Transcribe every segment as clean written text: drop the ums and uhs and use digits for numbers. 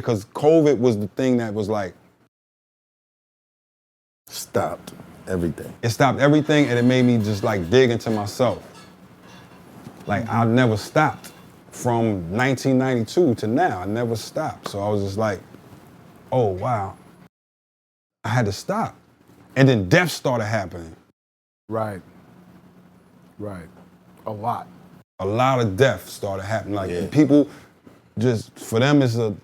Because COVID was the thing that was like, stopped everything. It stopped everything, and it made me just like dig into myself. Like I never stopped from 1992 to now. I never stopped. So I was just like, oh wow, I had to stop. And then death started happening. Right. A lot. A lot of death started happening. Like people just, for them it's a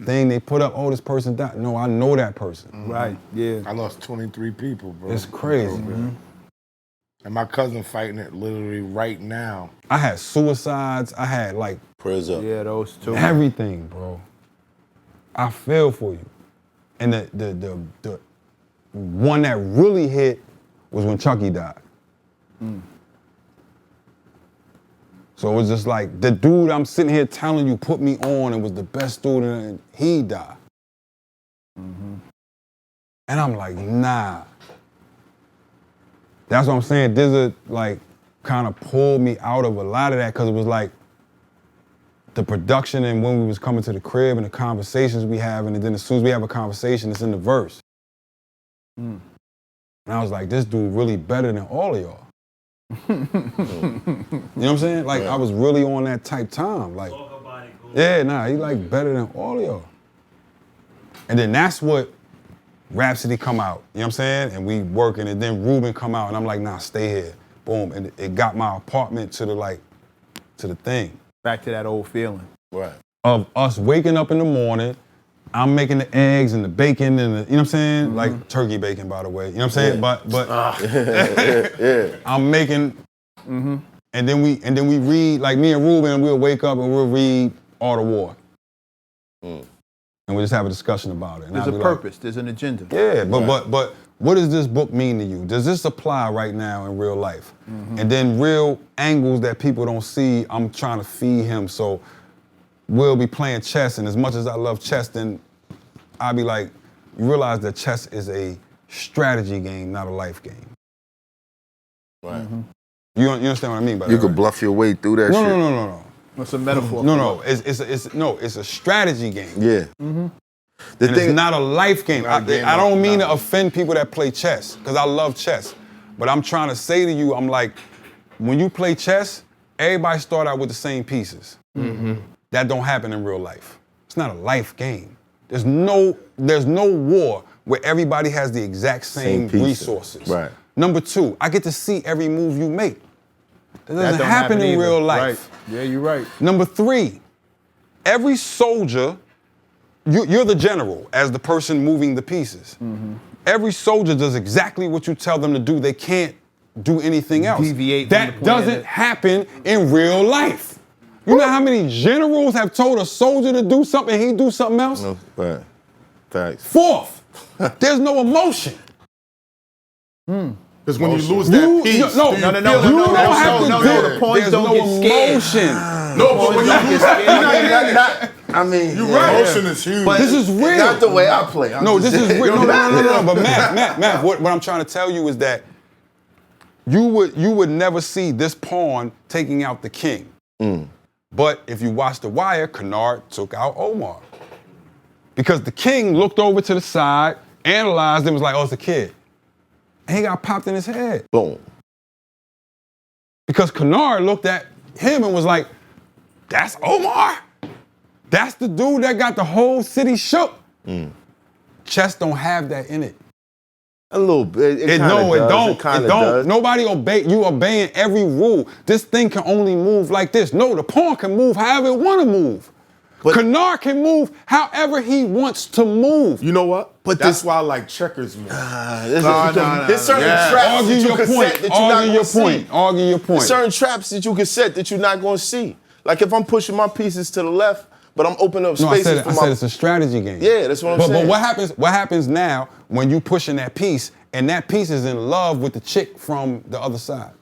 thing they put up, oh, this person died. No, I know that person. Right, yeah. I lost 23 people, bro. It's crazy. And my cousin fighting it literally right now. I had suicides. I had like prayers up. Yeah, those two. Everything, bro. I feel for you. And the one that really hit was when Chucky died. So it was just like, the dude I'm sitting here telling you put me on and was the best dude, and he died. And I'm like, nah. That's what I'm saying. Dizza like kind of pulled me out of a lot of that, because it was like the production and when we was coming to the crib and the conversations we having, and then as soon as we have a conversation, it's in the verse. And I was like, this dude really better than all of y'all. You know what I'm saying? Like, I was really on that type time. Like, yeah, nah, he like better than all of y'all. And then that's what Rhapsody come out, you know what I'm saying? And we working, and then Ruben come out, and I'm like, nah, stay here. Boom, and it got my apartment to the thing. Back to that old feeling. Right. Of us waking up in the morning, I'm making the eggs and the bacon and the, you know what I'm saying? Like turkey bacon, by the way, you know what I'm saying? But I'm making, and then we read, like me and Ruben, we'll wake up and we'll read Art of War. And we'll just have a discussion about it. And There's a purpose, there's an agenda. Yeah, but what does this book mean to you? Does this apply right now in real life? And then real angles that people don't see, I'm trying to feed him. So we'll be playing chess, and as much as I love chess, then I'll be like, you realize that chess is a strategy game, not a life game. Right. You understand what I mean by that? You could bluff your way through that shit. No. That's a metaphor. No. It's a strategy game. Yeah. It's not a life game. I don't mean to offend people that play chess, because I love chess. But I'm trying to say to you, I'm like, when you play chess, everybody start out with the same pieces. That don't happen in real life. It's not a life game. There's no war where everybody has the exact same resources. Right. Number two, I get to see every move you make. That doesn't happen in real life. Right. Yeah, you're right. Number three, every soldier, you're the general as the person moving the pieces. Every soldier does exactly what you tell them to do. They can't do anything else. Deviate. That doesn't happen in real life. You know how many generals have told a soldier to do something and he do something else? No, right. Facts. Fourth, there's no emotion. Because when you lose that piece, No. the pawns don't get scared. No, but when you lose that, I mean, you're right. Emotion is huge. This is real. Not the way I play. This is real. No. But Matt, what I'm trying to tell you is that you would never see this pawn taking out the king. But if you watch The Wire, Kennard took out Omar. Because the king looked over to the side, analyzed it, and was like, oh, it's a kid. And he got popped in his head. Boom. Because Kennard looked at him and was like, that's Omar? That's the dude that got the whole city shook? Chess don't have that in it. A little bit. It don't. Nobody you obeying every rule. This thing can only move like this. No, the pawn can move however it want to move. But Kennard can move however he wants to move. You know what? But that's why I like checkers more. There's certain traps that you can set that you're not going to see. Argue your point. There's certain traps that you can set that you're not going to see. Like if I'm pushing my pieces to the left, but I'm opening up spaces I said it's a strategy game. Yeah, that's what I'm saying. But what happens now when you pushing that piece, and that piece is in love with the chick from the other side?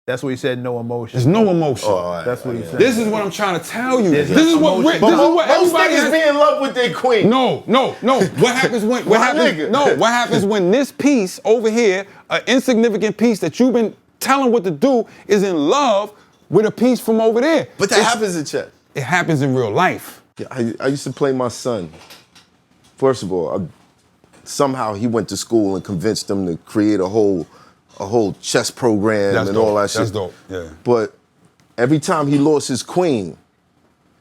That's what he said, no emotion. There's no emotion. That's what he said. This is what I'm trying to tell you. This is what most niggas be in love with their queen. No. What happens when what happens when this piece over here, an insignificant piece that you've been telling what to do, is in love with a piece from over there? But that happens in chess. It happens in real life. I used to play my son. First of all, somehow he went to school and convinced them to create a whole chess program That's and dope. all that shit. That's dope, yeah. But every time he lost his queen,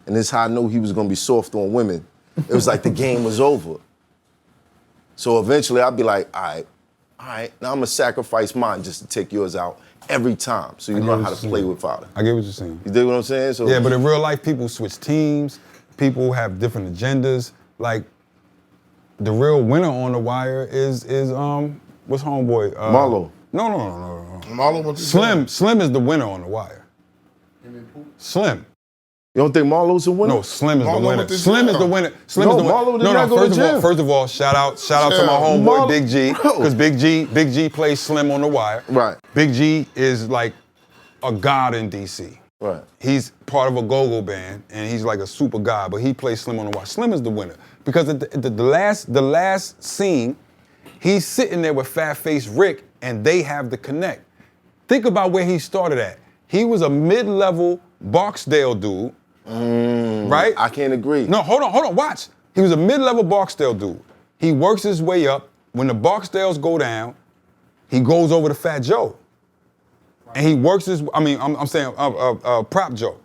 and this is how I know he was gonna be soft on women, it was like the game was over. So eventually I'd be like, all right, now I'm gonna sacrifice mine just to take yours out every time. So you learn how to play with father. I get what you're saying. You dig what I'm saying? So Yeah, but in real life, people switch teams. People have different agendas. Like, the real winner on the wire is what's homeboy? Marlo. No. Marlo went to Slim is the winner on the wire. Slim. You don't think Marlo's a winner? No, Slim is Marlo the winner. went to Slim is jail. the winner. Slim No, is the Marlo winner. did not go to jail. First of all, shout out to my homeboy Marlo- Big G, Bro. because Big G plays Slim on the wire. Right. Big G is like a god in DC. Right. He's part of a go-go band, and he's like a super guy, but he plays Slim on the wire. Slim is the winner because at the last scene, he's sitting there with Fat Face Rick, and they have the connect. Think about where he started at. He was a mid-level Barksdale dude, right? I can't agree. No, hold on, watch. He was a mid-level Barksdale dude. He works his way up. When the Barksdales go down, he goes over to Fat Joe. And he works his, I'm saying Prop Joe,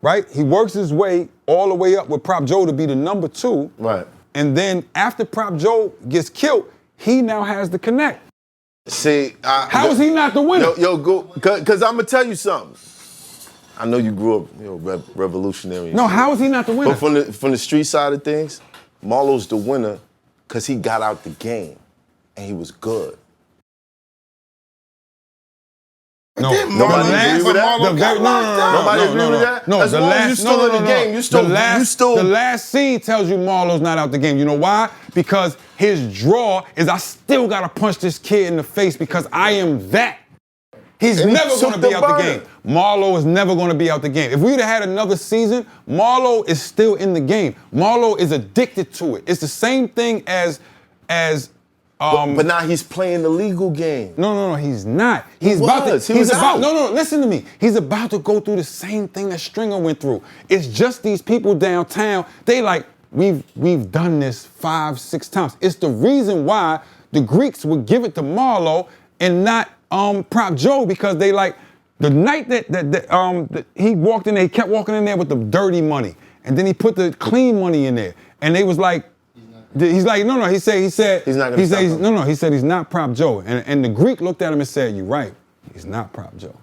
right? He works his way all the way up with Prop Joe to be the number 2. Right. And then after Prop Joe gets killed, he now has the connect. See, How is he not the winner? Yo, go, cause I'm gonna tell you something. I know you grew up, revolutionary. and No, shit. how is he not the winner? But from the street side of things, Marlo's the winner cause he got out the game and he was good. No, Nobody agree with that? Nobody agree with that? No, As long as you still in the game, you still. The last scene tells you Marlo's not out the game. You know why? Because his draw is I still gotta punch this kid in the face because I am that. He's And he never took gonna be the out the burner. game. Marlo is never gonna be out the game. If we'd have had another season, Marlo is still in the game. Marlo is addicted to it. It's the same thing as but now he's playing the legal game. No, he's not. He He's was. He was out. No, listen to me. He's about to go through the same thing that Stringer went through. It's just these people downtown, they like, we've done this 5-6 times. It's the reason why the Greeks would give it to Marlo and not Prop Joe, because they like, the night that he walked in there, he kept walking in there with the dirty money. And then he put the clean money in there. And they was like, he's like, no. He said He's not gonna stop him. no. He said he's not Prop Joe, and the Greek looked at him and said, "You're right. He's not Prop Joe.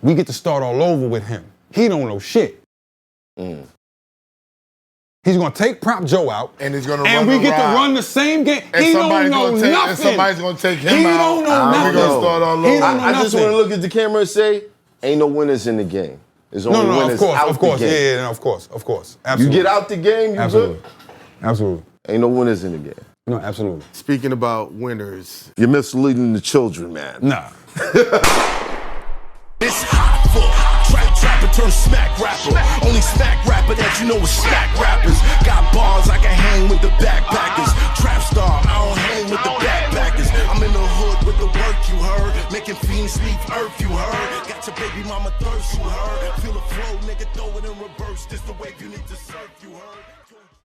We get to start all over with him. He don't know shit. He's gonna take Prop Joe out, And he's gonna and run we the get ride. to run the same game. And He don't somebody's know gonna take- nothing. and somebody's gonna take him He out. don't know And nothing. we're gonna start all He over. don't know I just want to nothing. look at the camera and say, ain't no winners in the game. There's only No, winners of out course, the game. yeah, of course. You Absolutely. get out the game, you Absolutely. good. Absolutely. Ain't no winners in the game. No, absolutely. Speaking about winners, You're misleading the children, man. Nah. It's Hoffa, trapper turn smack rapper. Only smack rapper that you know is smack rappers. Got bars, I can hang with the backpackers. Trap star, I don't hang with the backpackers. I'm in the hood with the work, you heard. Making fiends leave earth, you heard. Got your baby mama thirst, you heard. Feel the flow, nigga, throw it in reverse. This the wave you need to surf, you heard.